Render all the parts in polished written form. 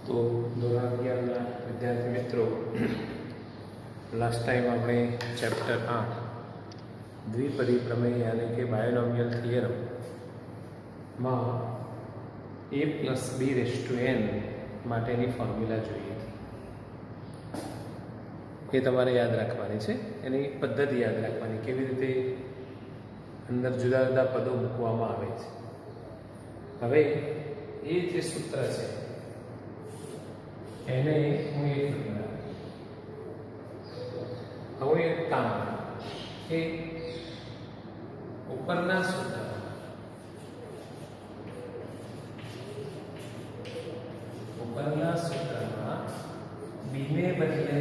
તો ધોરણ 11ના વિદ્યાર્થી મિત્રો, લાસ્ટ ટાઈમ આપણે ચેપ્ટર 8 દ્વિપદી પ્રમેય યાની કે બાયોનોમિયલ થિયરમમાં a plus b raise to n માટેની ફોર્મ્યુલા જોઈ હતી. એ તમારે યાદ રાખવાની છે, એની પદ્ધતિ યાદ રાખવાની, કેવી રીતે અંદર જુદા જુદા પદો મૂકવામાં આવે છે. હવે એ જે સૂત્ર છે એને હું એક હવે એક કામ કે ઉપરના સૂત્રમાં બીને બદલે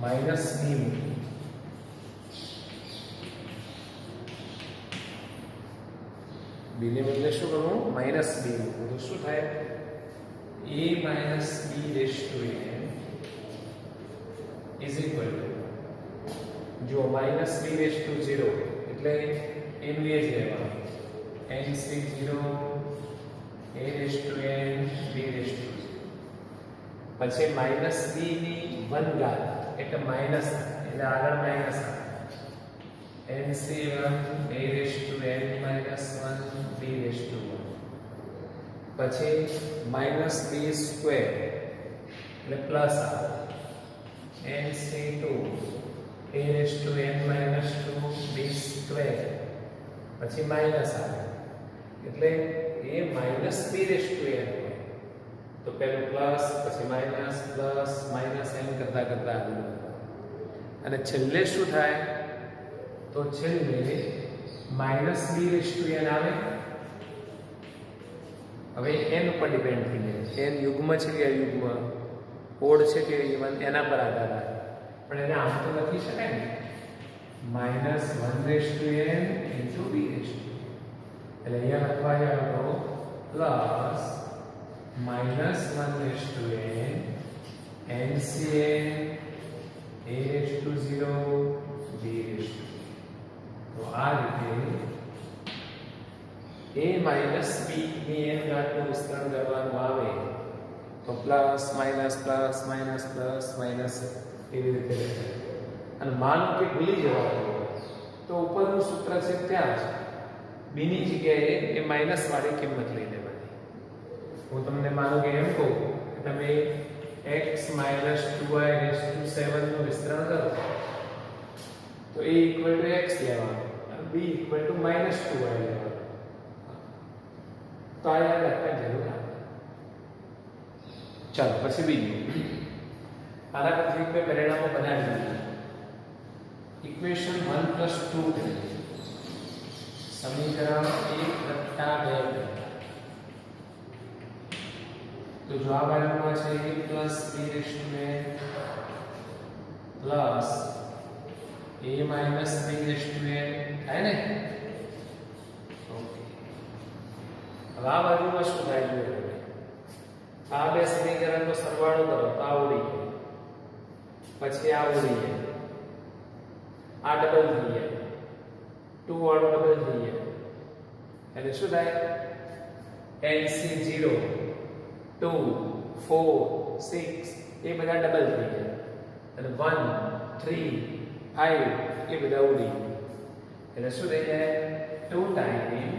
માઇનસ બી મૂકી બીને બદલે શું કરવું? માઇનસ બી મૂકવું. તો શું થાય? a minus B raise to n is equal to, જો માઇનસ બી રેઝ ટુ 0 એટલે એનું એ જ રહેવાનું, nc0 a raise to n b raise to 0. પછી માઇનસ બી ની 1 ઘાત એટલે માઇનસ, એટલે આગળ minus nc1 a raise to n minus 1 b raise to 1. પછી માઇનસ બી સ્ક્વેર એટલે પ્લસ આવે nc2 a raise to n minus 2 b square. પછી માઇનસ આવે એટલે a minus b raise to n હોય તો પહેલું પ્લસ, પછી માઇનસ, પ્લસ, માઇનસ એમ કરતા કરતા આગળ. અને છેલ્લે શું થાય? તો છેલ્લે minus B raise to n આવે. હવે n ઉપર ડિપેન્ડ થઈ જાય, n યુગ્મ છે કે અયુગ્મ, ઓડ છે કે ઇવન, એના પર આધાર રાખે. પણ એને આમ તો લખી શકાય ને, minus 1 raise to n into b raise to. એટલે અહીંયા લખવા જાવ તો plus minus 1 raise to n ncn a raise to 0 b raise to. તો આ રીતે a માઇનસ b ની n ઘાતનું વિસ્તરણ કરવાનું આવે તો plus minus plus minus plus minus એવી રીતે લખાય. અને માનો કે ભૂલી જવાનું તો ઉપરનું સૂત્ર છે ત્યાં જ b ની જગ્યાએ એ માઇનસ વાળી કિંમત લઈ લેવાની. હું તમને માનો કે એમ કહું કે તમે x minus 2y rays two 7 નું વિસ્તરણ કરો તો a ઇક્વલ ટુ x લેવાનું અને b equal to minus 2y લેવાનું. તો આ યાદ રાખવાની જરૂર છે. ચાલો પછી બીજું, આના પરથી મેં પરિણામો બનાવી દીધા. ઇક્વેશન 1 પ્લસ 2 કરીએ, સમીકરણ 1 વત્તા 2. તો જો આ બાજુમાં છે a plus b raise to n plus a minus b raise to n થાય ને. હવે આ બાજુમાં શું થાય જોઈએ? આ બે સમીકરણનો સરવાળો કરો તો આ ઉડી જાય, પછી આ ઉડી જાય, આ ડબલ થઈ જાય, 2 વાળો ડબલ થઈ જાય. એટલે શું થાય? nc0 2 4 6 એ બધા ડબલ થઈ જાય, અને 1 3 5 એ બધા ઉડી જાય. એટલે શું થઈ જાય? 2 ટાઈમ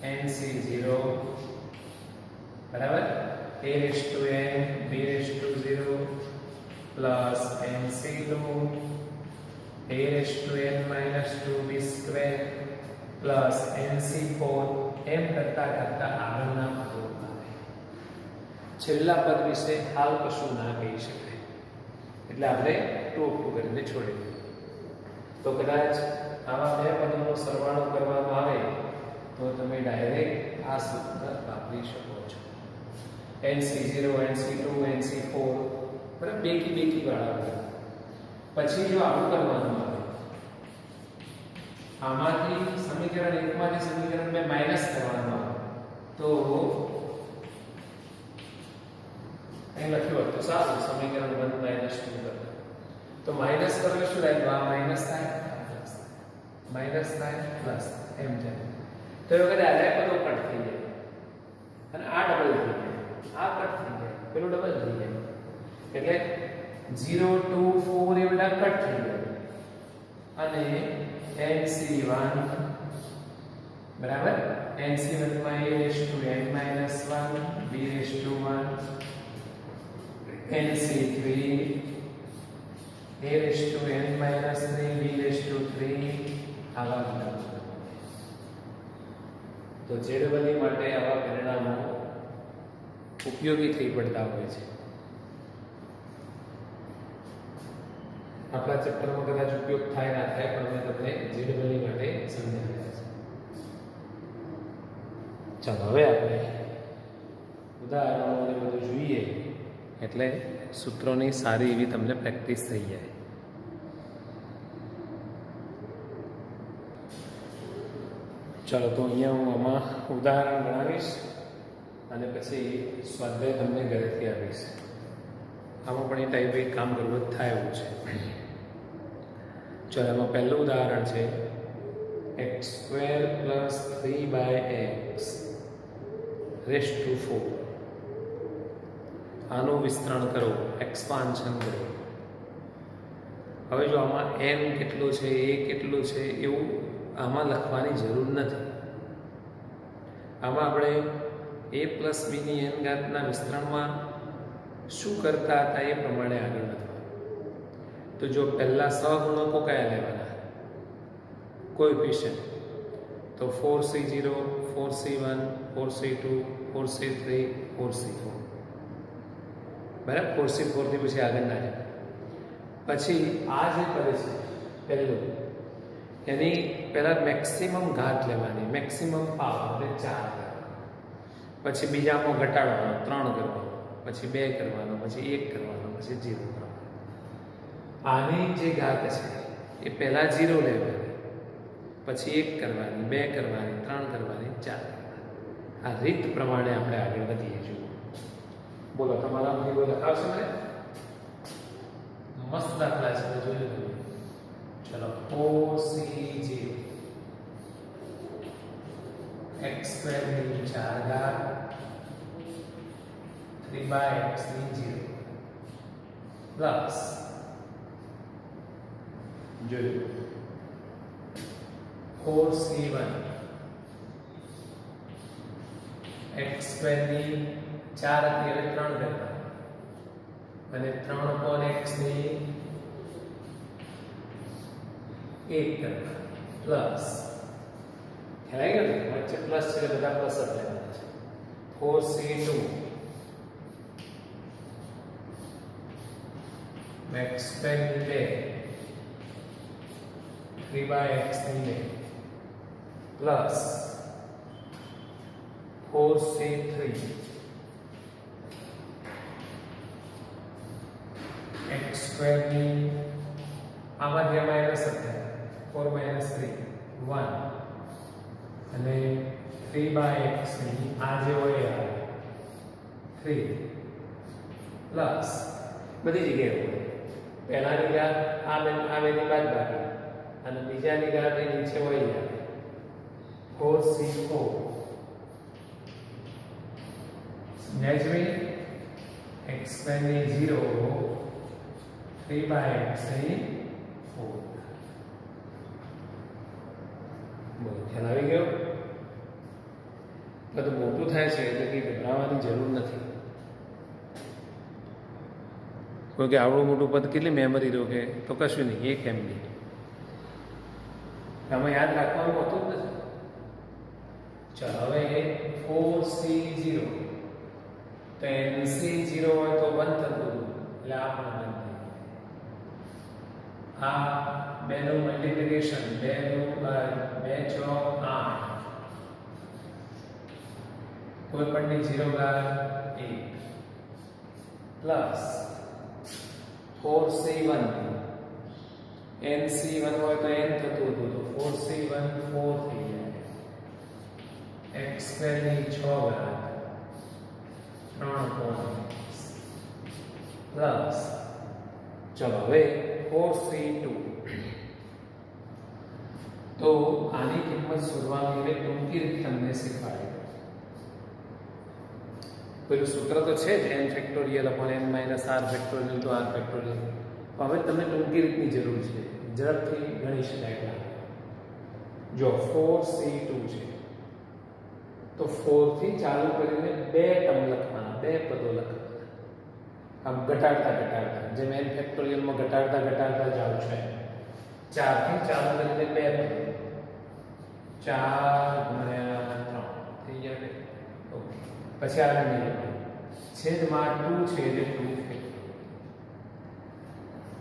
nc0 બરાબર a raise to n b raise to 0 plus nc2 a raise to n minus 2 b square plus nc4 એમ કરતા કરતા આગળના પદો આવે. છેલ્લા પદ વિશે હાલ કશું ના કહી શકાય, એટલે આપણે ટોપું કરીને છોડી દઈએ. તો કદાચ આવા બે પદોનો સરવાળો કરવામાં આવે તો તમે ડાયરેક્ટ આ સૂત્ર વાપરી શકો છો. nc0 nc2 nc4 બરાબર બેકી વાળા. પછી જો આવું કરવાનું આવે, આમાંથી સમીકરણ 1 માંથી સમીકરણ 2 માઈનસ કરવાનું આવે તો અહીં લખ્યું હતું સારું, સમીકરણ 1 માઈનસ 2 કરતા તો માઈનસ કરવું શું થાય? આ માઈનસ થાય, માઈનસ થાય, પ્લસ એમ જાય. તો એ વખતે આધાર પદો કટ થઈ જાય. અને આ ડબલ થઈ જાય, આ કટ થઈ જાય, પેલું ડબલ થઈ જાય, એટલે 0 2 4 એ બધા કટ થઈ જાય અને NC1 બરાબર NC1 માં a raised to n minus 1 b raised to 1 NC3 a raised to n minus 3 b raised to 3 આવા બધા. તો જેડબલી માટે આવા પરિણામો ઉપયોગી થઈ પડતા હોય છે. આપણા ચેપ્ટરમાં કદાચ ઉપયોગ થાય ના થાય પણ મેં તમને જેડબલી માટે સમજાવ્યા છે. ચાલો હવે આપણે ઉદાહરણો બધું જોઈએ એટલે સૂત્રોની સારી એવી તમને પ્રેક્ટિસ થઈ જાય. ચાલો તો અહીંયા હું આમાં ઉદાહરણ ગણાવીશ અને પછી સ્વાધ્યાય તમને ઘરેથી આપીશ. આમાં પણ એ ટાઈપે કામ કરવું જ થાય એવું છે. ચાલો એમાં પહેલું ઉદાહરણ છે x² + 3/x raised to 4. આનું વિસ્તરણ કરો, એક્સપાન્શન કરો. હવે જો આમાં n કેટલું છે, a કેટલું છે એવું આમાં લખવાની જરૂર નથી. આમાં આપણે a + b ની n ઘાતના વિસ્તરણમાં શું કરતા હતા એ પ્રમાણે આગળ વધવાનું. તો જો પહેલા સહગુણકો કયા લેવાના, કોએફિશિયન્ટ, તો 4c0 4c1 4c2 4c3 4c4 બરાબર. 4c4 થી પછી આગળ ના જાય. પછી આ જે કરે છે પહેલું એની પહેલા મેક્સિમમ ઘાત લેવાની, મેક્સિમમ પાવર એટલે 4. પછી બીજામાં ઘટાડવાનો 3 કરવાનો, પછી 2 કરવાનો, પછી 1 કરવાનો, પછી 0 કરવાનો. આની જે ઘાત છે એ પહેલા 0 લેવાની, પછી 1 કરવાની, 2 કરવાની, 3 કરવાની, 4 કરવાની. આ રીત પ્રમાણે આપણે આગળ વધીએ છીએ. બોલો તમારા મને કોઈ લખાવશે? મને મસ્ત દાખલા છે, જોઈ લો. ચલો 4c0 x² ની 4 ઘાત 3/x ની 0 પ્લસ જોયું 4c1 x² ની 4 હતી એટલે 3 કરતા અને 3/x ની 1 કરતા પ્લસ ખ્યાલ આવી ગયો? વચ્ચે પ્લસ છે એટલે બધા પ્લસ જ લેવાના છે. 4c2 x² ની 2 3/x ની 2 પ્લસ 4c3 x² ની આમાંથી આ માઇનસ થાય 4 - 3 1 અને 3/x ની આ જે હોય આ 3 પ્લસ બધી જગ્યાએ હોય. પહેલાની ઘાત આ બેની બાદબાકી અને બીજાની ઘાત એ નીચે હોય જાય 4c4 સમજાય છે? x² ની 0 3/x ની 4. બોલો ખ્યાલ આવી ગયો? બધું મોટું થાય છે એટલે કે ગભરાવાની જરૂર નથી. કોઈ કે આવડું મોટું પદ કેટલી મેમરી રોકે? તો કશું નહીં, 1 MB. આમાં યાદ રાખવાનું હોતું જ નથી. ચાલો હવે 4c0 તો NC0 હોય તો 1 થતું હતું એટલે આ પણ 1 થઈ જાય. આ બેનું મલ્ટીપ્લિકેશન 2 ચોક 8 કોઈ પણ ની 0 ઘાત 1 પ્લસ 4c1 NC1 હોય તો n થતું હતું તો 4c1 4 થઈ જાય. x² ની 6 ઘાત 3/x પ્લસ ચલો હવે 4c2 તો આની કિંમત શોધવાની એટલે ટૂંકી રીત તમને શીખવાડી. પેલું સૂત્ર તો છે જ n factorial upon n minus r factorial to r factorial. હવે તમને ટૂંકી રીતની જરૂર છે, ઝડપથી ગણી શકાય. જો 4c2 છે તો 4 થી ચાલુ કરીને બે ટર્મ લખવાના, બે પદો લખવાના. આમ ઘટાડતા જેમ n ફેક્ટોરિયલમાં ઘટાડતા જાવ છે. 4 થી ચાલુ કરીને બે પદો, 4 ગુણ્યા 3 થઈ ગયા. ઓકે, પછી આગળ નહીં લખવાનું. છેદમાં 2 છે એટલે 2 ફેક્ટોરિયલ.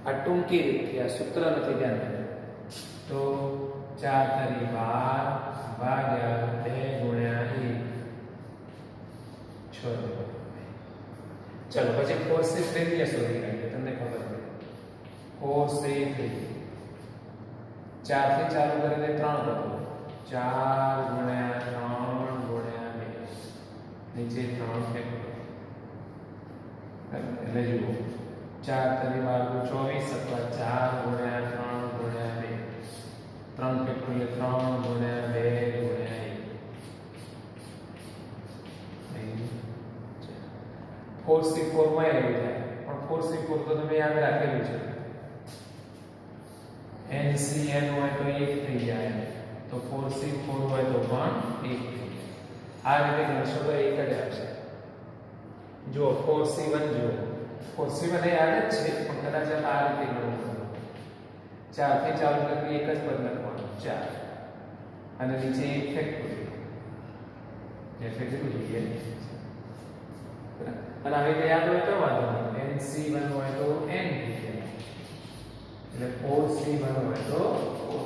આ ટૂંકી રીત, આ સૂત્ર નથી, ધ્યાન રાખજો. તો 4 તરી 12 ભાગ્યા 2 ગુણ્યા 1 6. ચલો પછી 4c3 ને શોધી કાઢીએ, તમને ખબર છે 4c3 4 થી ચાલુ કરીને 3 પદો, 4 ગુણ્યા 3 ગુણ્યા 2 નીચે 3 ફેક્ટોરિયલ. એટલે જુઓ 4 તરી 12 24 અથવા 4 ગુણ્યા 3 ગુણ્યા 2 3 ફેક્ટોરિયલ 3 ગુણ્યા 2 ગુણ્યા 1 4c4 માં આવી જાય. પણ 4c4 તો તમે યાદ રાખેલું છે, NCN હોય તો 1 થઈ જાય, તો 4c4 હોય તો પણ 1 થઈ જાય. આ રીતે ગણશો તો 1 જ આવશે. જો 4c1 જો 4c1 એ યાદ જ છે, પણ કદાચ આ રીતે ગણવું. 4 થી ચાલુ કરીને એક જ પદ લખવાનું 4 અને નીચે 1 ફેક્ટોરિયલ. જે ફેક્ટોરિયલ જોઈએ અને આવી રીતે યાદ હોય તો વાંધો નહીં. NC1 હોય તો n થઈ જાય, એટલે 4c1 હોય તો 4.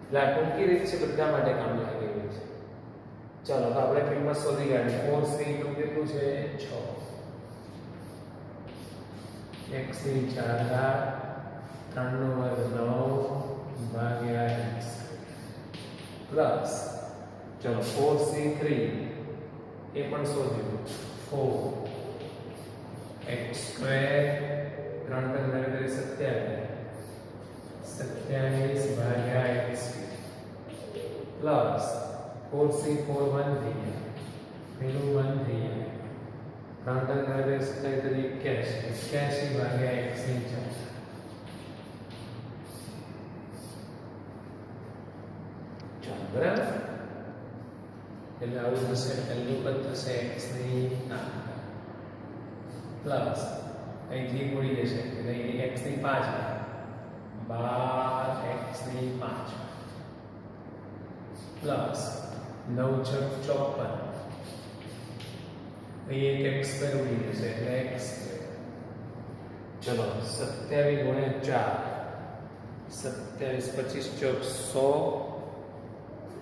એટલે આ ટૂંકી રીત છે, બધા માટે કામ લાગે એવી છે. ચાલો તો આપણે કિંમત શોધી કાઢીએ. 4c2 કેટલું છે? 6. x ની 4 ઘાત 3 નો વર્ગ 9 ભાગ્યા x પ્લસ ચલો 4c3 એ પણ શોધ્યું 4 x સ્ક્વેર 3 પર નવે 27 ભાગ્યા x પ્લસ 4c4 1 થઈ ગયા, પેલું 1 થઈ ગયા, 3 પર નવે 81 ભાગ્યા x ની 4. બરાબર, એટલે આવું થશે. પહેલું પદ થશે x ની 8 પ્લસ અહીંથી ઉડી જશે એટલે અહીં x ની 5 12 x ની 5 પ્લસ 9 × 54 અહીં એક x સ્ક્વેર ઉડી જશે એટલે x સ્ક્વેર. ચલો 27 ગુણ્યા 4 27 25 ચોક 100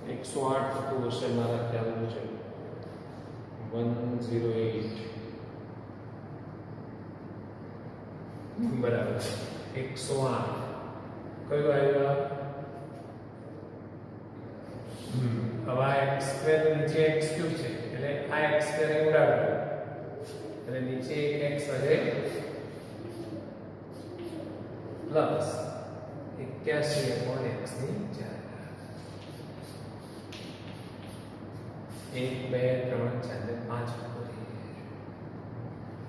108 થતું હશે મારા ખ્યાલ મુજબ 108 બરાબર 108 કયો આવ્યો? હવે આ x સ્ક્વેર નીચે x ક્યુબ છે એટલે આ x સ્ક્વેર એ ઉડાડો એટલે નીચે એક x વધે પ્લસ 81 x ની 4. 1 2 3 4 5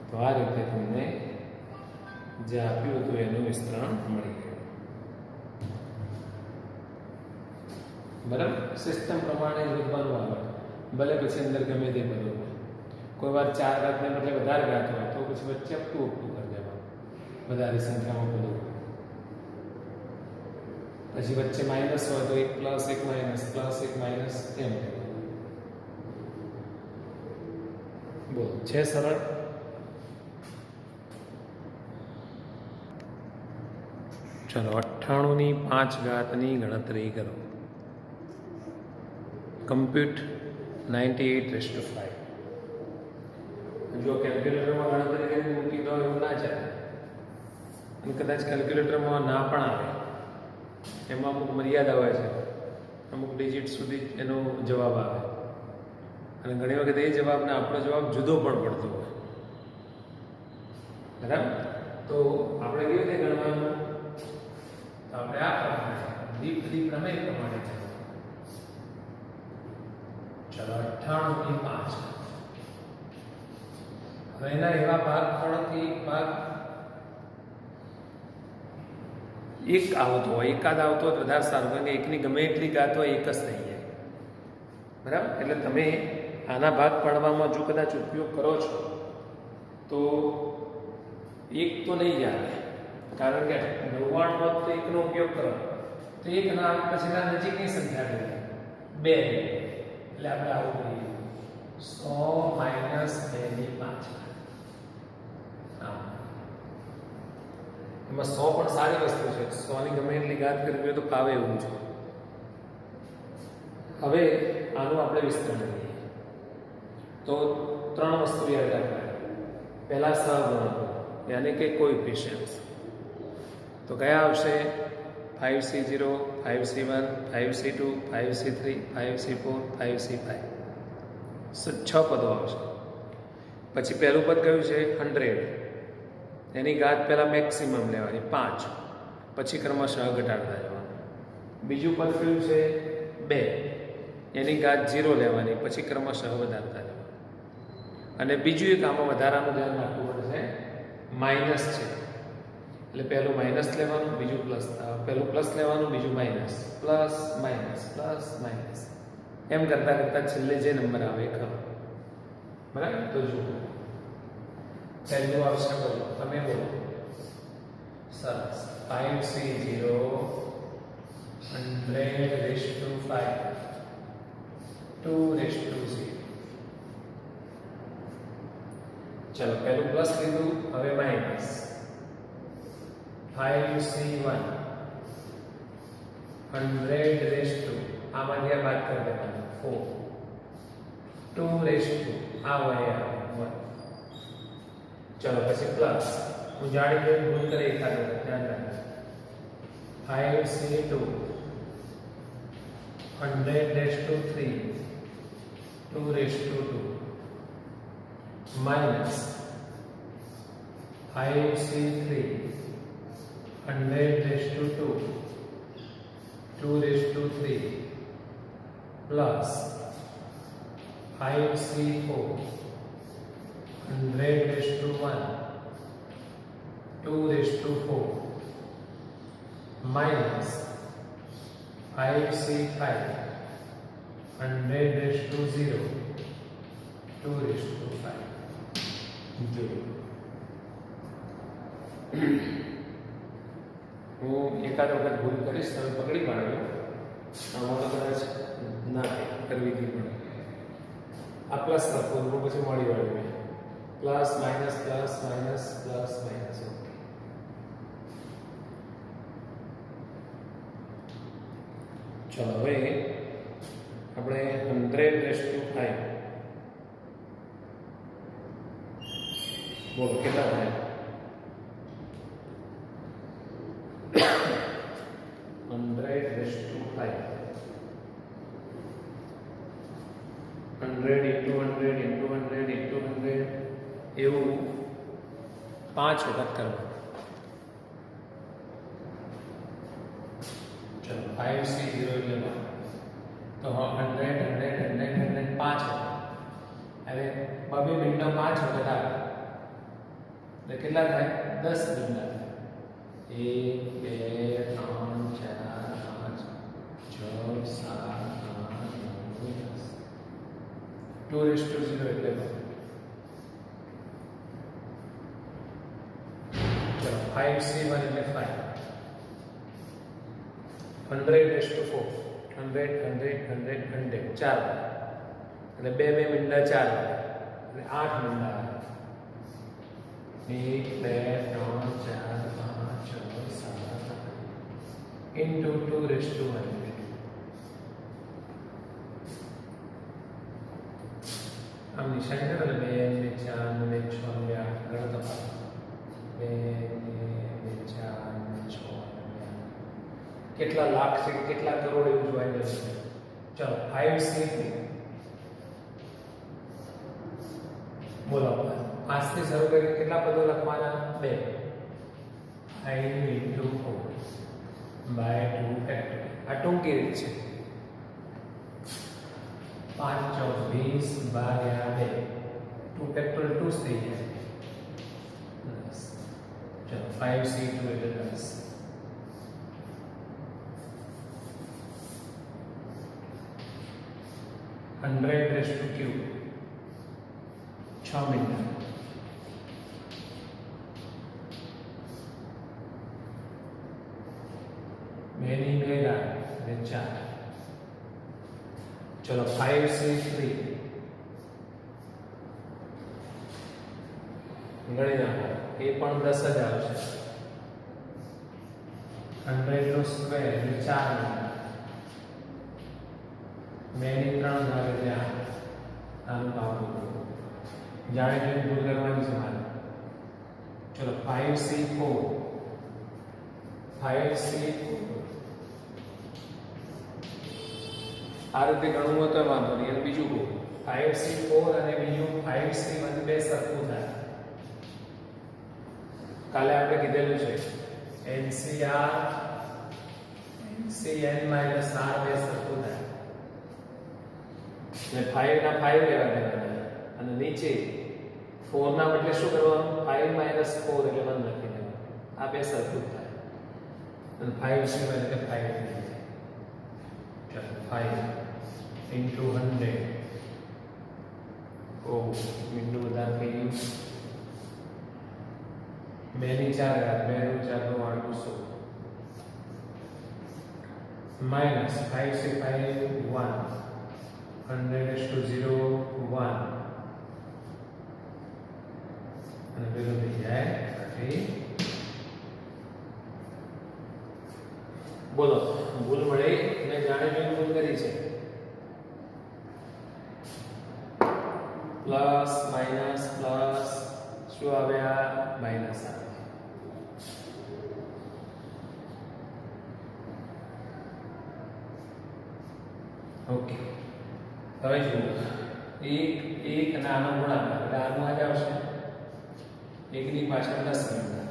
તો આ રીતે તમને જે આપ્યું હતું એનું વિસ્તરણ મળી ગયું. બરાબર, સિસ્ટમ પ્રમાણે લખવાનું આવે, ભલે પછી અંદર ગમે તે બધું હોય. કોઈ વાર 4 ઘાતને બદલે વધારે ઘાત હોય તો પછી વચ્ચે અપટું કરી દેવાનું, વધારે સંખ્યામાં બધું. પછી વચ્ચે માઇનસ હોય તો 1 plus 1 minus plus 1 minus M. બોલો, છે સરળ? ચલો 98 ની 5 ઘાતની ગણતરી કરો. કમ્પ્યુટ 98/5. જો કેલ્ક્યુલેટરમાં ગણતરી કરીને મૂકી દો એવું ના ચાલે, અને કદાચ કેલ્ક્યુલેટરમાં ના પણ આવે, એમાં અમુક મર્યાદા હોય છે, અમુક ડિજિટ સુધી એનો જવાબ આવે, અને ઘણી વખત એ જવાબને આપણો જવાબ જુદો પણ પડતો હોય. બરાબર, તો આપણે કેવી રીતે ગણવાનું? તો આપણે આ પ્રમાણે દીપથી પ્રમેય પ્રમાણે ચલો 98 ની 5 હવે એના એવા ભાગફળથી ભાગ એક આવતો હોય, એકાદ આવતો હોય વધારે સારું, કારણ કે એકની ગમે એટલી ઘાત હોય એક જ થઈ જાય, બરાબર. એટલે તમે આના ભાગ પાડવામાં જો કદાચ ઉપયોગ કરો છો તો એક તો નહીં આવે, કારણ કે 99 હોત તો એકનો ઉપયોગ કરો તો એક ના પછીના નજીકની સંખ્યા લઈએ 2, એટલે આપણે આવું કરીએ 100 - 2 ની 5. એમાં 100 પણ સારી વસ્તુ છે, 100 ની ગમે એટલી ઘાત કરવી હોય તો ફાવે એવું છે. હવે આનું આપણે વિસ્તરણ કરીએ તો 3 વસ્તુ યાદ રાખવાની. પહેલા સહગુણકો યાની કે કોએફિશિયન્ટ્સ. તો કયા આવશે? 5c0, 5c1, 5c2, 5c3, 5c4, 5c5. 6 પદો આવશે. પછી પહેલું પદ કયું છે? 100. એની ઘાત પહેલા મેક્સિમમ લેવાની 5, પછી ક્રમશઃ ઘટાડતા જવાનું. બીજું પદ કયું છે? 2. એની ઘાત 0 લેવાની, પછી ક્રમશઃ વધારતા જવાનું. અને બીજું એક આમાં વધારાનું ધ્યાન રાખવું પડશે, માઇનસ છે એટલે પહેલું માઇનસ લેવાનું, બીજું પ્લસ, પહેલું પ્લસ લેવાનું, બીજું minus, plus minus, plus minus, એમ કરતા કરતા છેલ્લે જે નંબર આવે એ ખરો, બરાબર. તો જુઓ પહેલું આવશે, બોલો તમે બોલો. સરસ. 5c0 100^5 2^0. चलो पहलू प्लस लीधु, हवे माइनस. 5c1 100^2 આમાં જે બાદ કરી દેવાનું 4 2^2 આ વયા 1. चलो પછી પ્લસ, હું જાણી જોઈને ભૂલ કરી એકાદ ધ્યાન રાખજો. 5c2 100^3 2^2 minus 5c3 100^2 2^3 plus 5c4 100^1 2^4 minus 5c5 100^0 2^5. હું એકાદ વખત ભૂલ કરીશ, તમે પકડી પાડ્યો. આમાં તો કદાચ ના કરવી હતી, પણ આ પ્લસ લખો પછી મળી વાળ્યું plus minus plus minus plus minus. ચલો હવે આપણે 100^5 બોલો કેટલા થાય? 100^5 100 × 100 × 100 × 100 એવું 5 વખત કરવું. ચલો 5c0 એટલે તો 100 100 100 100 5 વખત. હવે બબે બિંદુ 5 વખત આવે એટલે કેટલા થાય? 10 બિંદુ. 1 2 3 4 5 6 7 8 9 10 2^0 એટલે ચલો 5c1 એટલે 5 100^4 100 100 100 100 4 એટલે 2 2 મીંડા 4 એટલે 8 મીંડા. 1 2 3 4 5 6 7 into 2^100. આમ નિશાન કરો એટલે 2 4 6 8 ગણતરી 2 4 6 કેટલા લાખ છે, કેટલા કરોડ એવું જોઈ જશે. ચલો 5c2 બોલો 5 થી શરૂ કરીને કેટલા પદો લખવાના? 2. 5 × 4 / 2 ફેક્ટર. આ ટૂંકી રીત છે. 5 × 4 = 20 / 2 2 ફેક્ટોરિયલ 2 થઈ જાય 10. ચલો 5c2 એટલે 10. 100 raised to cube 6 minute. Many ગયેલા એટલે 4. ચલો 5c3 ગણી નાખો, એ પણ 10 જ આવશે. 100 નો સ્ક્વેર એટલે 4 મિનિટ. મેની 3 ભાગે ત્યાં આનું કામ જાણે કે ભૂલ કરવાની છે મારે. ચલો 5c4 આ રીતે ગણવું હોય તો વાંધો નહીં. અને બીજું કહું 5c4 અને બીજું 5c1 બે સરખું થાય. કાલે આપણે કીધેલું છે NCR NCN માઈનસ R બે સરખું થાય. ને 5 ના 5 લેવા દેવાના અને નીચે 4 ના બદલે શું કરવાનું 5 માઈનસ 4 એટલે 1 લખી દેવાનું. આ બે સરખું થાય અને 5c1 એટલે 5 થઈ જાય. ચલો 5 into 100 ઓ બિંદુ વધારે થઈ ગયું. મેની 4 2 નું 4 નું 800 minus 5c5 1 100 is to 0 1 અને પેલું થઈ જાય 30. બોલો ભૂલ મળે મેં જાણે જોઈને ભૂલ કરી છે. પ્લસ માઇનસ પ્લસ શું આવે આ માઇનસ આવે. ઓકે હવે જુઓ એક અને આનો ગુણાકાર એટલે આનું આ જ આવશે. એકની પાછળ 10 મિનિટ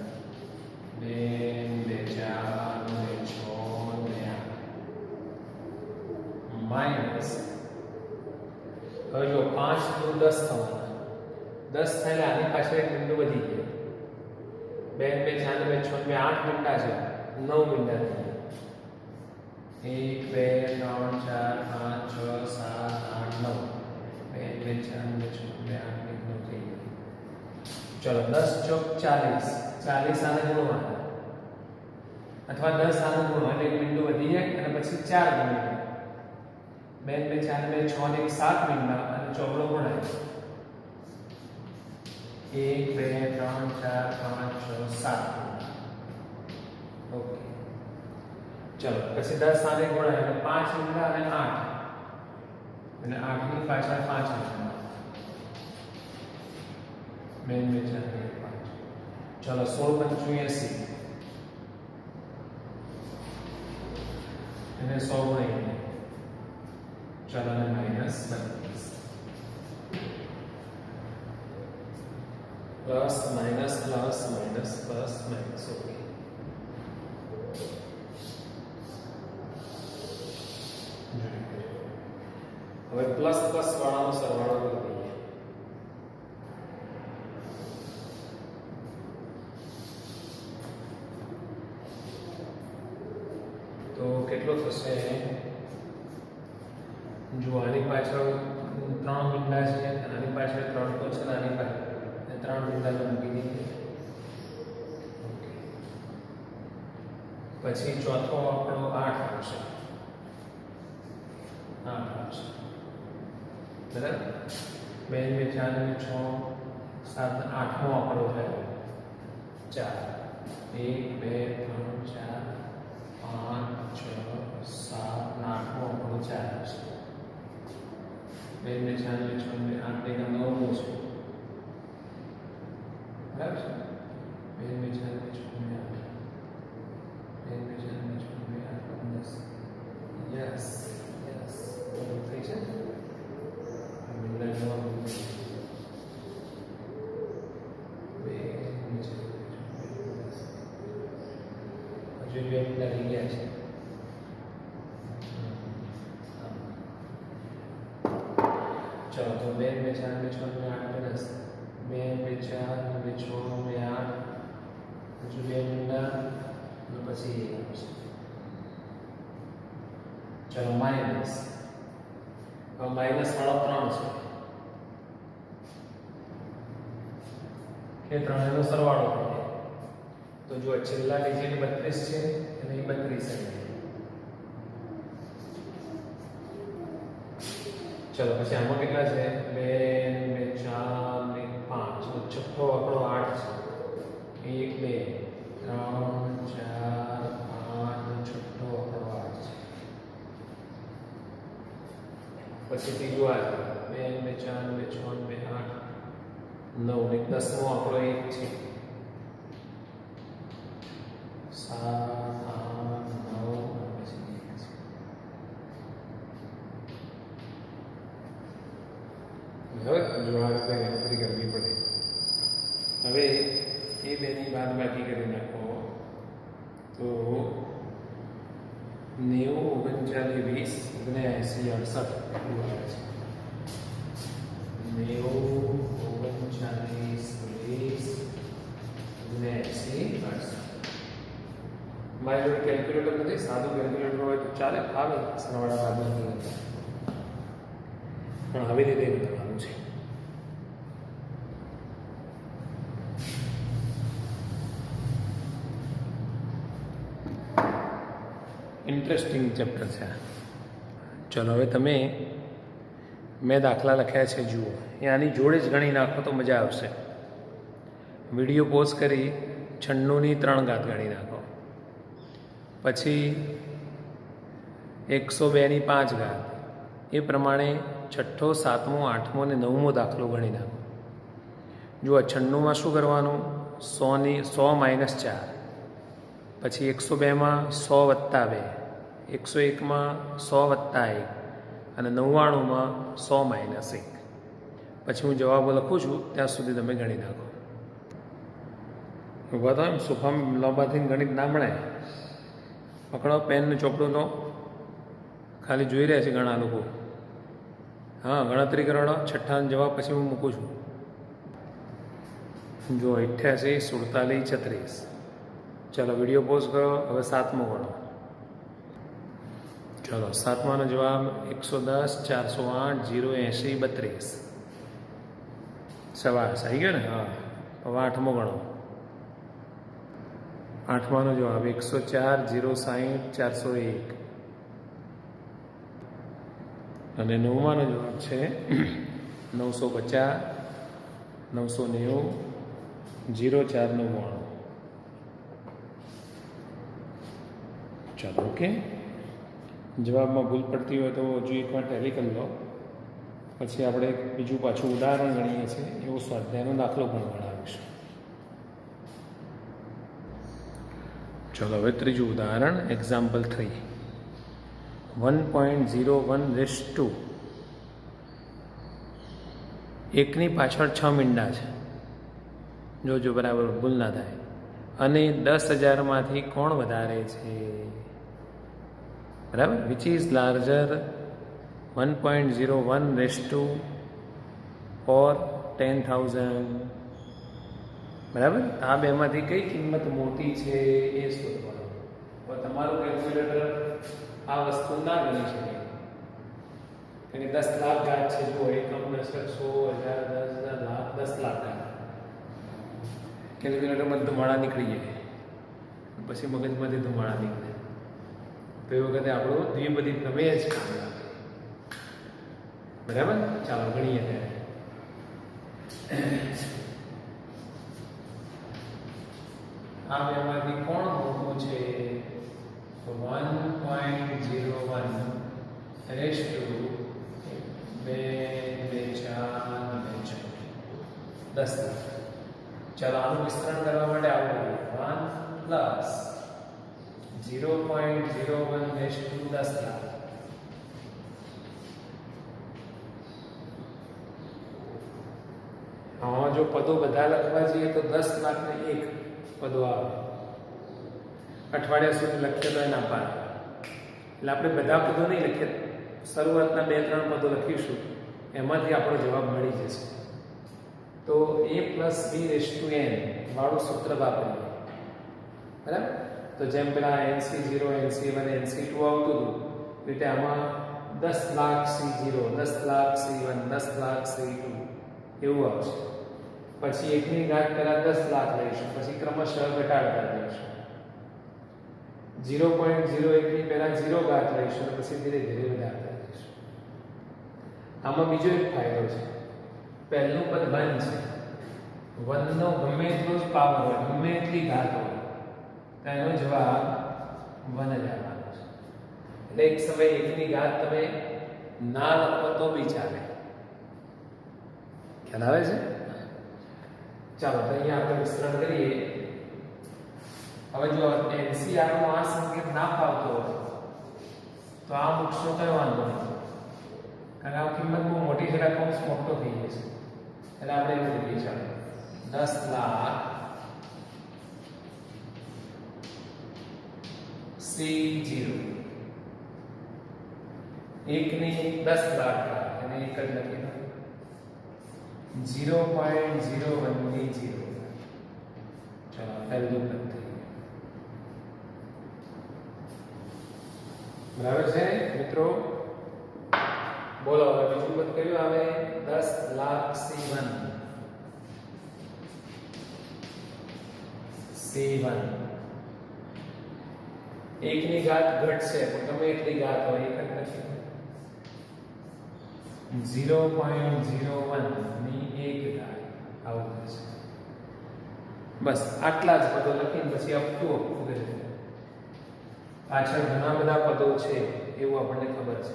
2 2 4 6 માઇનસ હવે જો 5 નું 10 થવાના 10 થાય આની પાછળ એક બિંદુ વધી ગયો. 2 2 4 2 6 2 8 મિનિટ છે 9 મિનિટ થઈ. 1 2 3 4 5 6 7 8 9 2 2 4 2 6 2 8 9 થઈ ગયું. ચલો 10 ચોક 40 40 આને ગુણવાના અથવા 10 આને ગુણવા એટલે એક બિંદુ વધી જાય અને પછી 4 ગુણ્યા 2 2 4 2 6 ને 7 મિનિટ અને ચોકડો ગુણાય 1 2 3 4 5 6 7. ઓકે ચલો પછી 10 આને ગુણાય એટલે 5 મિનિટ અને 8 અને 8 ની પાછળ 5 મિનિટ મેન મેં 4 5. ચલો 16 85 એને 100 ગુણાય. चलो minus 32 plus minus plus minus plus minus okay. હવે પ્લસ પ્લસ વાળાનો સરવાળો કરી દઈએ. તો કેટલો થશે જો આની પાછળ 3 બિંદા છે આની પાછળ 3 તો છે આની પાછળ 3 બિંદાને મૂકી દઈએ. પછી ચોથો આપણો 8 આવશે 8 આવશે બરાબર. 2 2 4 6 7 8મો આપણો થયો 4 1 2 3 4 5 6 7 8મો આપણો 4 આવશે. 2 2 4 6 8 ને 9મો છે બરાબર છે. 2 2 4 6 8 2 2 4 6 8 10 યસ યસ થઈ છે. હજુ બે મિનિટ રહી ગયા છે. चलो तो 2 2 4 2 6 2 8 10 2 2 4 2 6 2 8 હજુ 2 મીંડા અને પછી 1 આવશે. चलो माइनस माइनस वाला 3 है ये 3 નો સરવાળો થાય તો જો છેલ્લા ડિજિટ 32 છે અને એ 32 છે. चलो પછી આમાં કેટલા છે 2 2 4 1 5 તો છઠ્ઠો આંકડો 8 છે 1 2 3 4 5 છઠ્ઠો આંકડો 8 છે. પછી ત્રીજો આ 2 2 4 2 6 2 8 9 એક 10મો આંકડો 1 છે 7 હવે જો આ રીતે ગણતરી કરવી પડે. હવે એ બેની બાદબાકી કરી નાખો તો 90 39 20 79 68 એટલું આવે છે. 90 39 20 79 68. મારી જોડે કેલ્ક્યુલેટર નથી, સાદું કેલ્ક્યુલેટર હોય તો ચાલે, આવે સરવાળા બાદબાકી કરતા, પણ આવી રીતે કરવાનું છે. ઇન્ટરેસ્ટિંગ ચેપ્ટર છે. ચલો હવે તમે મેં દાખલા લખ્યા છે જુઓ, એ આની જોડે જ ગણી નાખો તો મજા આવશે. વિડીયો પોઝ કરી 96ની 3 ઘાત ગણી નાખો, પછી 102ની 5 ઘાત, એ પ્રમાણે છઠ્ઠો 7મો 8મો અને 9મો દાખલો ગણી નાખો. જુઓ 96માં શું કરવાનું, 100 માઇનસ 4, પછી 102માં 100 વત્તા 2, 101માં 100 વત્તા 1 અને 99માં 100 માઇનસ 1. પછી હું જવાબો લખું છું ત્યાં સુધી તમે ગણી નાખો. ઊભા તો એમ સોફામાં લાંબાથી ગણિત ના મળે. પકડો પેન ને ચોપડું લો, ખાલી જોઈ રહ્યા છે ઘણા લોકો. હા, ગણતરી કરાવડો. છઠ્ઠાનો જવાબ પછી હું મૂકું છું. જો 88 47 36. ચલો વિડીયો પોઝ કરો. હવે 7મો ગણો. ચલો 7માનો જવાબ 110 408 080 32. સવાસ આવી ગયો ને? હા. હવે 8મો ગણો. 8માનો જવાબ 104 060 401. અને 9માનો જવાબ છે 950 990 0499. ચાલો ઓકે. જવાબમાં ભૂલ પડતી હોય તો હજુ એકવાર ટેલી કરી લો, પછી આપણે બીજું પાછું ઉદાહરણ ગણીએ છીએ, એવો સ્વાધ્યાયનો દાખલો પણ ગણાવીશું. ચલો હવે ત્રીજું ઉદાહરણ, એક્ઝામ્પલ 3. 1.01 રેઝ ટુ 1ની પાછળ 6 મીંડા છે. જોજો બરાબર ભૂલ ના થાય. અને 10,000માંથી કોણ વધારે છે? બરાબર. Which is larger 1.01 raise to or 10,000? બરાબર. આ બેમાંથી કઈ કિંમત મોટી છે એ શોધવાનું. હવે તમારું કેલ્ક્યુલેટર આ વસ્તુ ના ગણી શકે, કારણ કે 10 લાખ ઘાત છે. જો એકમ, દશક, 100, 1000, 10,000, લાખ, 10 લાખ ઘાત. કેલ્ક્યુલેટરમાં ધુમાડા નીકળી જાય, પછી મગજમાંથી ધુમાડા નીકળે, તો એ વખતે આપણું દ્વિપદી પ્રમેય જ કામ લાગે. બરાબર. ચાલો ગણીએ ત્યારે. આ બેમાંથી કોણ મોટું છે? 1.01 રેઝ ટુ 2 2 4 2 6 10. ચાલો આનું વિસ્તરણ કરવા માટે આપણે 1 પ્લસ 0.01 રેઝ ટુ 10 લાખ. આમાં જો પદો બધા લખવા જઈએ તો 10 લાખ ને 1 પદો આવે. અઠવાડિયા સુધી લખીએ તો એના પાર. એટલે આપણે બધા પદો નહીં લખીએ, શરૂઆતના 2-3 પદો લખીશું, એમાંથી આપણો જવાબ મળી જશે. તો a plus b raise to n વાળું સૂત્ર વાપરીએ. બરાબર? તો જેમ પેલા NC0 NC1 NC2 આવતું હતું એટલે આમાં 10 lakh C0 10 lakh C1 10 lakh C2 એવું આવશે. પછી એકની ઘાત પહેલા 10 લાખ લઈશું, પછી ક્રમશઃ ઘટાડતા જઈશું. 0.01 ની પહેલા 0 ઘાત લઈશું અને પછી ધીરે ધીરે વધારતા જઈશું. આમાં બીજો એક ફાયદો છે. પહેલું પદ 1 છે. 1 નો ગમે એટલો જ પાવર હોય, ગમે એટલી ઘાત હોય, તો એનો જવાબ 1 જ આવવાનો છે. એટલે એક સમયે એકની ઘાત તમે ના લખો તો બી ચાલે. ખ્યાલ આવે છે? ચાલો તો અહીંયા આપણે વિસ્તરણ કરીએ. હવે જો NCR નો આ સંકેત ના ફાવતો હોય તો આ મૂકશો કઈ વાંધો નહીં, કારણ કે આ કિંમત બહુ મોટી છે, કૌંસ મોટો થઈ જશે. એટલે આપણે એવું લખીએ, ચાલો 10 લાખ C0 એકની 10 લાખ અને એક જ લખીએ 0.01 ની 0. ચાલો પહેલું પદ થઈ ગયું. બરાબર છે મિત્રો? બોલો હવે બીજું પદ કયું આવે? 10 લાખ C1 એકની ઘાત ઘટશે પણ ગમે એટલી ઘાત હોય એક જ નથી. 0.01 ની એક ઘાત આવું થશે. બસ આટલા જ પદો લખીને પછી અપતું કરે. પાછળ ઘણા બધા પદો છે એવું આપણને ખબર છે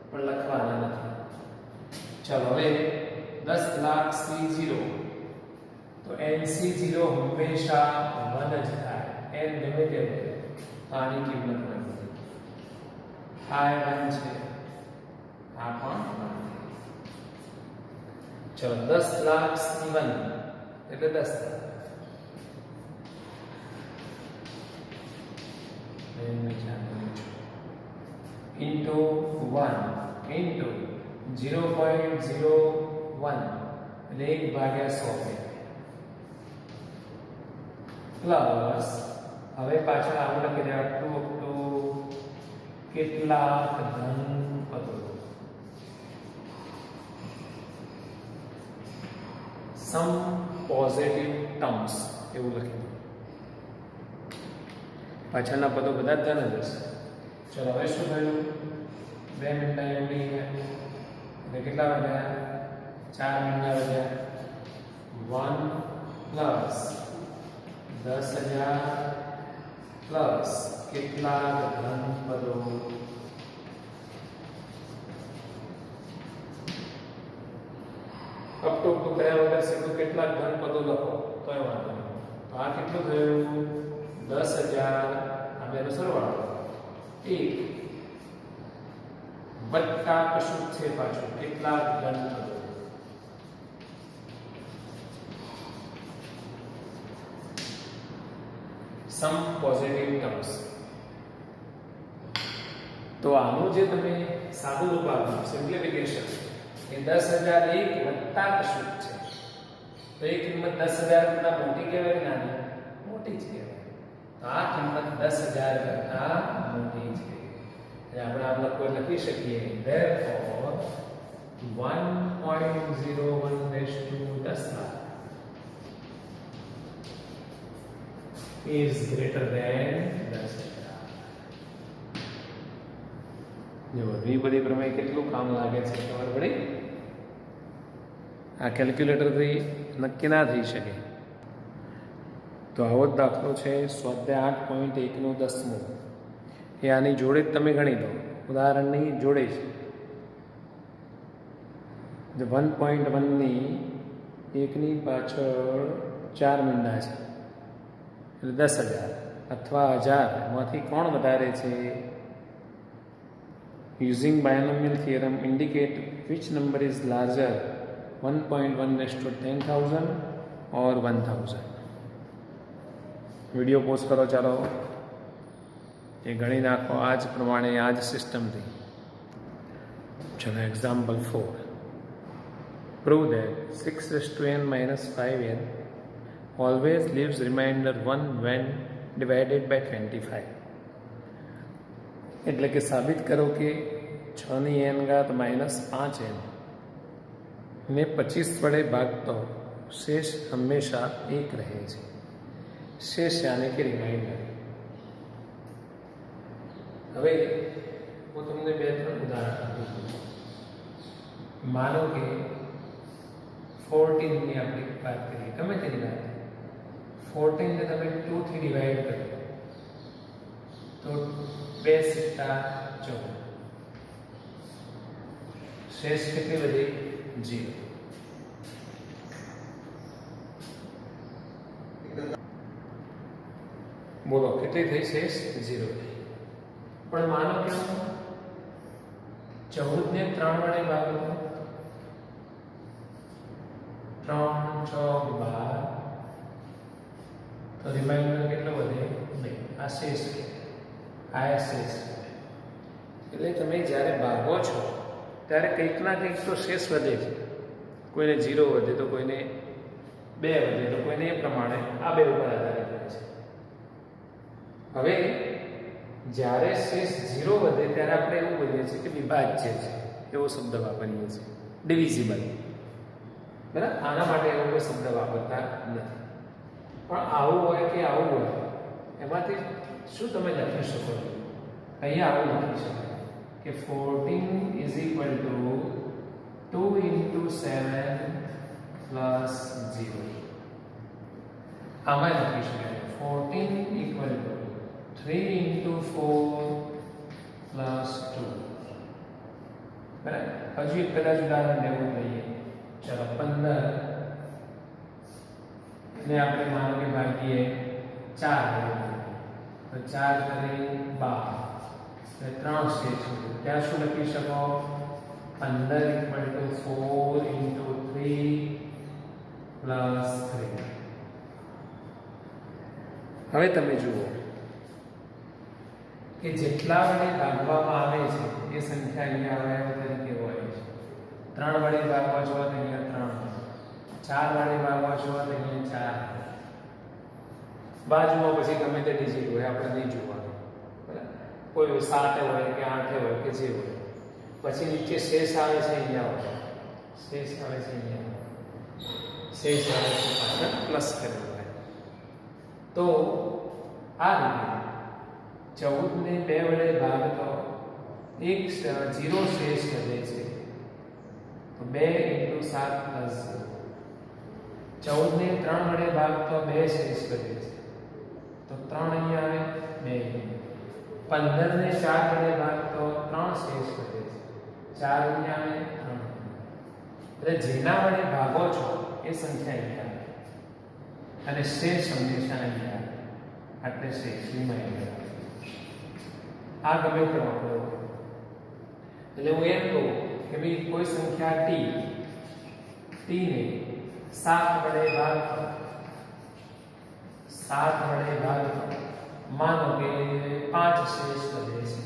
પણ લખવાના નથી. ચાલો હવે 10 લાખ C0 તો NC0 હંમેશા 1 જ થાય. n ગમે તે હોય આની કિંમત 1 થાય. 1 છે, આ પણ 1. ચલો 10 લાખ C1 એટલે 10 into 1 into 0.01 એટલે 1/100 પ્લસ હવે પાછળ આવું લખી દે અપ ટુ કેટલાક ધન પદો સમ પોઝિટિવ ટર્મ્સ એવું લખી દો. પાછળના પદો બધા ધન જ હશે. ચલો હવે શું થયું? 2 મિનિટના એમડી એટલે કેટલા વધ્યા? 4 મિનિટના વધ્યા. 1 પ્લસ 10,000 પ્લસ કેટલાક ધન પદો અપટોપ કર્યા વગર સીધું કેટલાક ધન પદો લખો તો એ વાંધો નહીં. તો આ કેટલું થયું? 10,000 આ બેનો સરવાળો 1 વત્તા કશું છે પાછું કેટલાક ધન પદો. સમ પોઝિટિવ ટર્મ્સ. તો આનું જે તમે સાદું રૂપ આપ્યું સિમ્પ્લિફિકેશન એ 10,001 વત્તા કશું છે. તો એ કિંમત 10,000 કરતા મોટી કહેવાય કે નાની? મોટી જ કહેવાય. તો આ કિંમત 10,000 કરતા મોટી છે. એટલે આપણે આ લખી શકીએ therefore 1.01 raised to 10 lakh is greater than 10,000. જો એ બધી પ્રમેય કેટલું કામ લાગે છે ખબર પડી? આ કેલ્ક્યુલેટરથી નક્કી ના થઈ શકે. તો આવો જ દાખલો છે સ્વાધ્યાય 8.1 નો 10મો. એ આની જોડે જ તમે ગણી દો, ઉદાહરણની જોડે છે. 1.1 ની એકની પાછળ 4 મીંડા છે એટલે 10,000 અથવા 1000 માંથી કોણ વધારે છે? Using binomial theorem indicate which number is larger, 1.1 raised to 10,000 or 1,000. Video pause કરો. ચાલો એ ગણી નાખો આ જ પ્રમાણે, આ જ સિસ્ટમથી. ચલો example 4. Prove that 6 raised to n minus 5n always leaves remainder 1 when divided by 25. એટલે કે સાબિત કરો કે 6 ની n ઘાત માઇનસ 5n ને 25 વડે ભાગતો શેષ હંમેશા 1 રહે છે. શેષ યાની કે રિમાઇન્ડર. હવે હું તમને 2-3 ઉદાહરણ આપું છું. માનો કે 14 ની આપણે વાત કરીએ, ગમે તેની વાત. 14 ને તમે 2 થી ડિવાઈડ કરો તો 2 સિક્કા 14. શેષ કેટલી બધી? 0. બોલો કેટલી થઈ શેષ? 0. પણ માનો કે 14 ને 3 વડે ભાગો, 3 ચોક 12, તો રિમાઇન્ડર કેટલો વધે? 2. આ શેષ છે. આ શેષ. એટલે તમે જ્યારે ભાગો છો ત્યારે કંઈક ના કંઈક તો શેષ વધે છે. કોઈને 0 વધે તો કોઈને 2 વધે તો કોઈને એ પ્રમાણે આ બે ઉપર આધારિત રહે છે. હવે જ્યારે શેષ 0 વધે ત્યારે આપણે એવું બોલીએ છીએ કે વિભાજ્ય છે, એવો શબ્દ વાપરીએ છીએ. ડિવિઝિબલ. બરાબર? આના માટે એવો કોઈ શબ્દ વાપરતા નથી. પણ આવું હોય કે આવું હોય, એમાંથી શું તમે લખી શકો છો? અહીંયા આવું લખી શકાય કે 14 is equal two 2 into 7 plus 0. આમાં લખી શકાય 14 ઇક્વલ ટુ 3 ઇન્ટુ 4 પ્લસ 2. બરાબર? હજુ એક કદાચ ઉદાહરણ લેવું લઈએ. ચલો 15 ને આપણે માનો કે ભાગીએ 4 તો 4 કરી 12 એટલે 3 શેષ. ત્યાં શું લખી શકો? 15 ઇક્વલ ટુ 4 ઇન્ટુ 3 પ્લસ 3. હવે તમે જુઓ કે જેટલા વડે ભાગવામાં આવે છે એ સંખ્યા અહીંયા અવયવ તરીકે હોય છે. 3 વડે ભાગવા છો તો અહીંયા 3, 4 વડે ભાગવા છો તો અહીંયા 4. બાજુમાં પછી ગમે તે ડિજિટ હોય, આપણે નહીં જોવાનું. બરાબર? કોઈ 7 હોય કે 8 હોય કે જે હોય. પછી નીચે શેષ આવે છે અહીંયા હોય, શેષ આવે છે અહીંયા, શેષ આવે છે પાછળ પ્લસ કરેલું હોય. તો આ રીતે 14 ને 2 વડે ભાગતો 0 શેષ વધે છે. તો 2 ઇન્ટુ 7 પ્લસ 0. 14 ને 3 વડે ભાગતો 2 શેષ વધે છે. તો 3 અહીંયા આવે 2. 15 ને 4 વડે ભાગતો 3 શેષ વધે છે. 4 અહીંયા આવે 3. એટલે જેના વડે ભાગો છો એ સંખ્યા અહીંયા આવે અને શેષ હંમેશા અહીંયા આવે. એટલે શેષ રિમાઇન્ડર. આ ગમે તે વાપરો. એટલે હું એમ કહું કે ભાઈ કોઈ સંખ્યા t ને 7 વડે ભાગતો, 7 વડે ભાગતો માનો કે 5 શેષ વધે છે.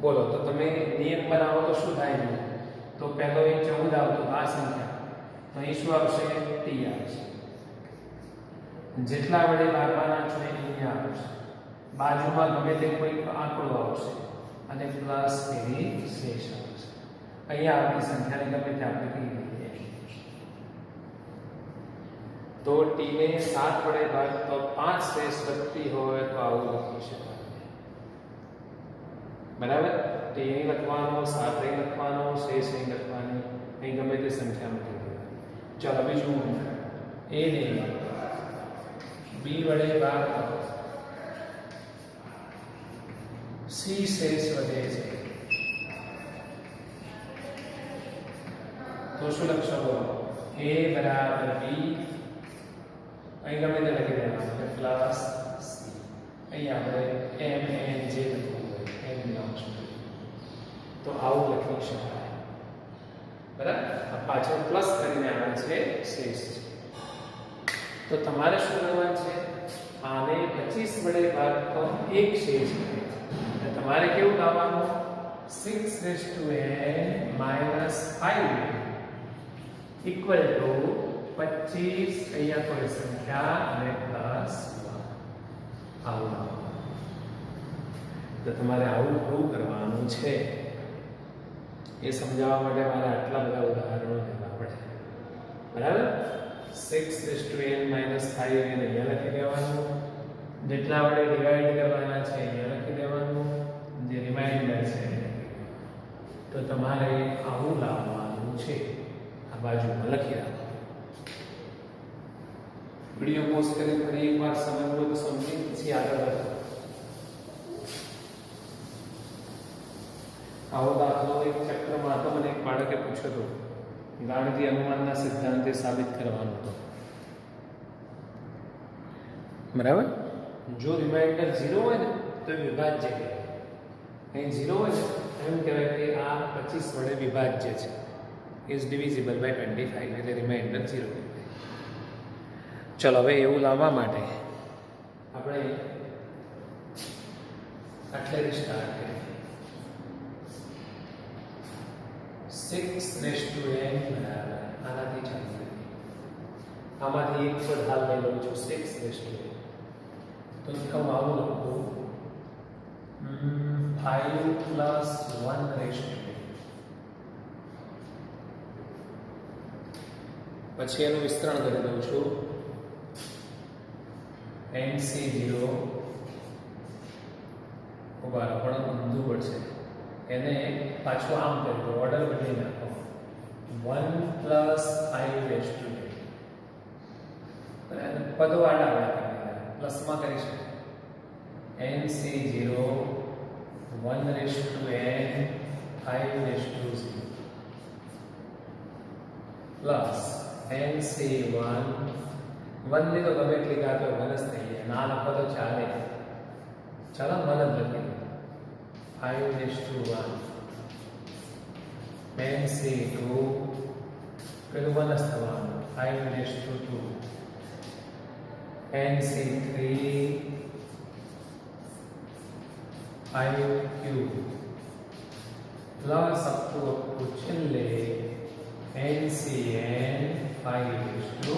બોલો તો તમે નિયમ બનાવો તો શું થાય? તો પહેલો એ 14 આવતો આ સંખ્યા, તો અહીં શું આવશે? t આવશે. જેટલા વડે ભાગવાના છો એ અહીંયા આવશે. બાજુમાં ગમે તે કોઈ આંકડો આવશે અને પ્લસ એની શેષ આવશે. અહીંયા આપણી સંખ્યાને ગમે તે આપણે કહી દઈએ. તો t ને 7 વડે ભાગતો 5 શેષ વધતી હોય તો આવું લખી શકાય. બરાબર? t અહીં લખવાનો, 7 અહીં લખવાનો, શેષ અહીં લખવાની, અહીં ગમે તે સંખ્યા મૂકી દેવાની. ચાલો બીજું a ને b વડે ભાગતો c શેષ વધે છે. તો શું લખશો? a બરાબર b, અહીં ગમે તે લખી દેવાનું એટલે પ્લસ c. અહીં આપણે m n જે લખવું હોય એમ નાખશું. તો આવું લખી શકાય. બરાબર? આ પાછળ પ્લસ કરીને આવે છે શેષ. તો તમારે શું કરવાનું છે? આને 25 વડે ભાગતો એક શેષ છે. તમારે કેવું લાવવાનું? 6 raised to n minus 5 equal to 25 અહીંયા કોઈ સંખ્યા અને પ્લસ 1 આવું તો તમારે આવું પ્રૂવ કરવાનું છે એ સમજાવવા માટે મારે આટલા બધા ઉદાહરણો લેવા પડે બરાબર 6 raised to n minus 5 એને અહીંયા લખી દેવાનું જેટલા વડે ડિવાઇડ કરવાના છે અહીંયા લખી દેવાનું જે રિમાઇન્ડર છે તો તમારે આવું લાવવાનું છે આ બાજુમાં લખી રાખો વિડિયો પોઝ કરી ફરી એકવાર સમજવો તો સમજી પછી આગળ વધો આવો દાખલો એક ચક્રમાં હતો મને એક બાળકે પૂછ્યો હતો ગાણિતીય અનુમાનના સિદ્ધાંતે સાબિત કરવાનો હતો બરાબર જો રિમાઇન્ડર 0 હોય ને તો વિભાજ્ય કહેવાય અહીં 0 હોય ને એમ કહેવાય કે આ 25 વડે વિભાજ્ય છે ઇઝ ડિવિઝિબલ બાય 25 એટલે રિમાઇન્ડર 0 કહેવાય ચલો હવે એવું લાવવા માટે આપણે આટલેથી સ્ટાર્ટ કરીએ 6 raised to n બરાબર આનાથી ચાલુ કરીએ આમાંથી એક પદ હાલ લઈ લઉં છું 6 raised to n તો કહું આવું લખું 5 plus 1 raised to n પછી એનું વિસ્તરણ કરી દઉં છું nc0 ઉભારો પણ ઊંધું પડશે એને પાછું આમ કરી દો ઓર્ડર બદલી નાખો 1 plus 5 raised to n પદો આડા પ્લસમાં કરી શકાય nc0 1 raised to n 5 raised to 0 plus nc1 1 ને તો ગમે એટલી ગાતો મનસ થઈ જાય ના લખો તો ચાલે ચાલો મન જ લખીએ 5 raised to 1 nc2 પેલું મનસ થવાનું 5 raised to 2 nc3 5 cube plus up to છેલ્લે ncn 5 raised to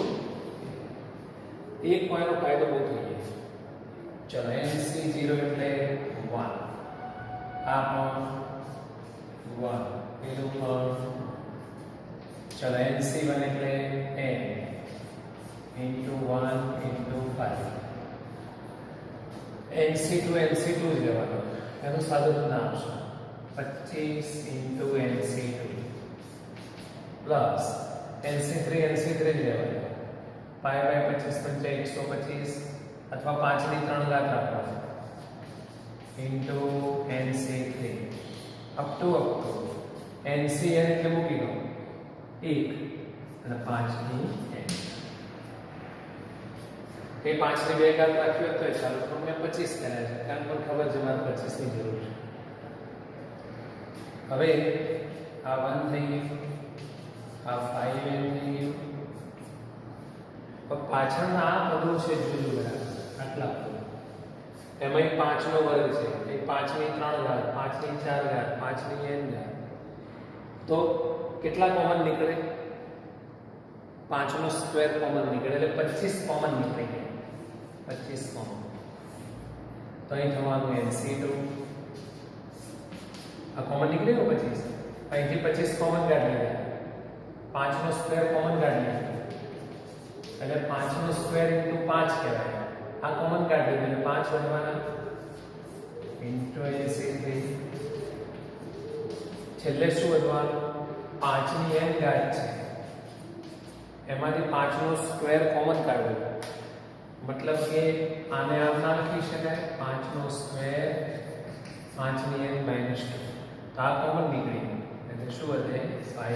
એક કોઈનો ફાયદો બહુ થઈ ગયો ચલો nc0 એટલે 1 આ પણ 1 પેલું પણ ચલો nc1 એટલે n into 1 into 5 nc2 nc2 જ લેવાનો એનું સાદું નામ છે 25 into nc2 plus nc3 nc3 જ લેવાનો 5 by 25 125 અથવા 5 ની 3 ઘાત રાખવાનો into nc3 up to ncn એટલે મૂકી દો 1 અને 5 ની n એ 5 ની 2 ઘાત રાખ્યો તો ચાલો તો મેં 25 કર્યા છે કારણ પણ ખબર છે મારે 25 ની જરૂર છે હવે આ 1 થઈ ગયું આ 5n થઈ ગયું પણ પાછળના આ પદો છે જુદું બરાબર આટલા પદો એમાં 5 નો વર્ગ છે એ 5 ની 3 ઘાત 5 ની 4 ઘાત 5 ની n ઘાત તો કેટલા કોમન નીકળે 5 નો સ્ક્વેર કોમન નીકળે એટલે 25 કોમન નીકળે 25 કોમન તો અહીં થવાનું nc2 આ કોમન નીકળ્યો 25 અહીંથી 25 કોમન કાઢી લીધા 5 નો સ્ક્વેર કોમન કાઢી લીધો એટલે 5 નો સ્ક્વેર * 5 કહેવાય આ કોમન કાઢી એટલે 5 વધવાના * nc3 છેલ્લે શું વધવાનું 5 ની n ઘાત છે એમાંથી 5 નો સ્ક્વેર કોમન કાઢ્યો मतलब કે આને આમ ના લખી શકાય 5 નો સ્ક્વેર 5 ની n - 2 તો આ કોમન નીકળી એટલે શું વધે 5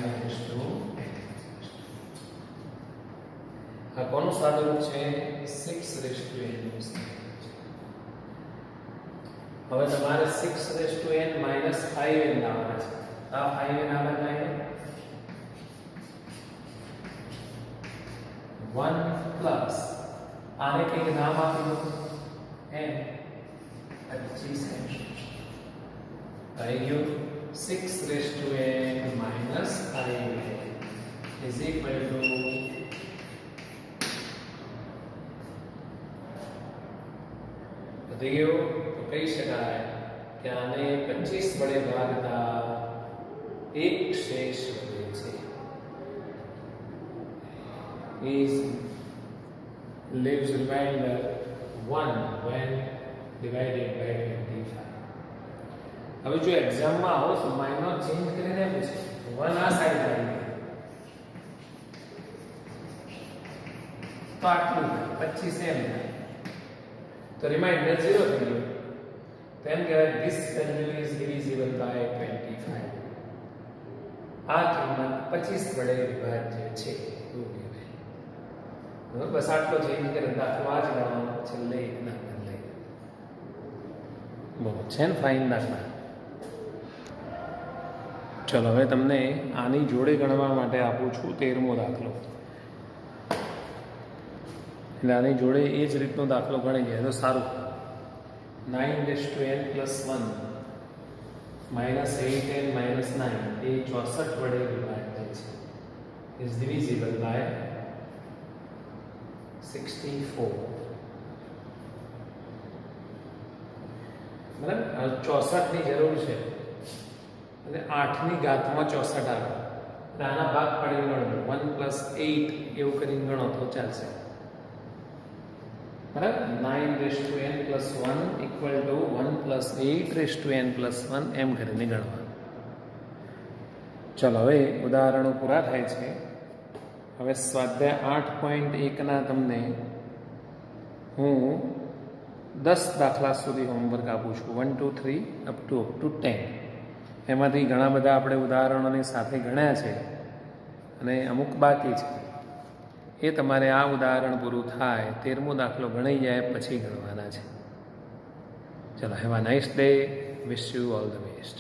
આ કોનું સાદુરૂપ છે 6 raised to n હવે તમારે 6 raised to n - 5n લાવવાના છે આ 5n આ બદલાય 1 પ્લસ આને કંઈક નામ આપી દો n 25 થઈ ગયું 6 raised to n minus 5 is equal to दियो तो कही शकाय कि आने 25 वडे भागता एक शेष વધે છે is leaves remainder 1 when divided by 25. હવે જો એક્ઝામ માં આવો તો માઇનર ચેન્જ કરીને પૂછે 1 આ સાઈડ આવી તો આટલું 25 એમ તો રિમાઇન્ડર 0 થઈ ગયો તો એમ કહેવાય this value is divisible by 25. આ કિંમત 25 વડે વિભાજ્ય છે એવું કહેવાય. બસ આટલો ચેન્જ કરીને દાખલો આ જ ગણવાનો છેલ્લે એક ના બદલે બરાબર છે ને ફાઇન દાખલા. ચલો હવે તમને આની જોડે ગણવા માટે આપું છું 13મો દાખલો. એટલે આની જોડે એ જ રીતનો દાખલો ગણી જાય તો સારું. 9 raised to n plus 1 minus 8n minus 9 એ 64 વડે વિભાજ્ય છે is divisible by 64. બરાબર 64 ની જરૂર છે અને 8 ની ઘાતમાં 64 આવે એટલે આના ભાગ પાડીને ગણો 1 plus 8 એવું કરીને ગણો તો ચાલશે. બરાબર 9 raised to n plus 1 equal to 1 plus 8 raised to n plus 1 એમ કરીને ગણવાનું. ચલો હવે ઉદાહરણો પૂરા થાય છે. હવે સ્વાધ્યાય 8.1 ના તમને હું 10 દાખલા સુધી હોમવર્ક આપું છું 1 2 3 અપ ટુ 10. એમાંથી ઘણા બધા આપણે ઉદાહરણોની સાથે ગણ્યા છે અને અમુક બાકી છે. એ તમારે આ ઉદાહરણ પૂરું થાય 13મો દાખલો ગણાઈ જાય પછી ગણવાના છે. ચલો have a nice day. Wish you all the best.